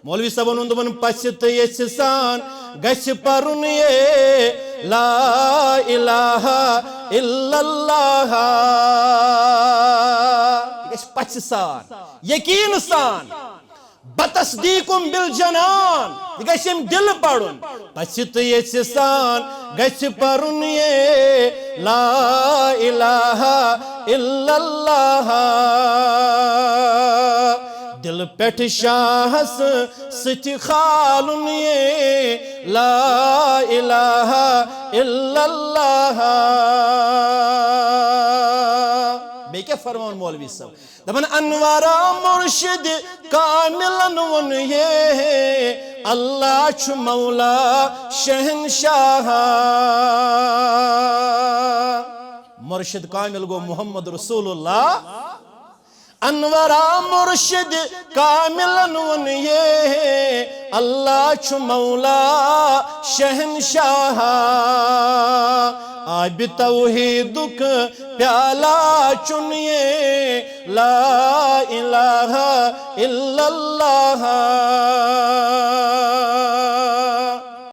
مولوی صاحبن ووٚن پَژھِ تہٕ یژھِ سان گژھِ پَرُن یے لا الہ الا اللہ یہ گژھِ پَژھِ سان یقین سان بتصدیقم بالجنان یہ گژھِ أمۍ دِلہٕ پَرُن پَژھِ تہٕ یژھِ سان گژھِ پَرُن یے لا الہ الا اللہ دل پٮ۪ٹھ شاہس سۭتۍ کھالُن یے لا الہ الا اللہ بیٚیہِ کیٛاہ فرماوُن مولوی صٲب دپان انوارا مرشد کاملن ووٚن یے اللہ چھُ مولا شہنشاہ مرشد کامل گو محمد رسول اللہ انورا مرشد کاملن ون یہ اللہ چھُ مولا شہنشاہ آب توحیدک پیالہ چن یہ لا الہ الا اللہ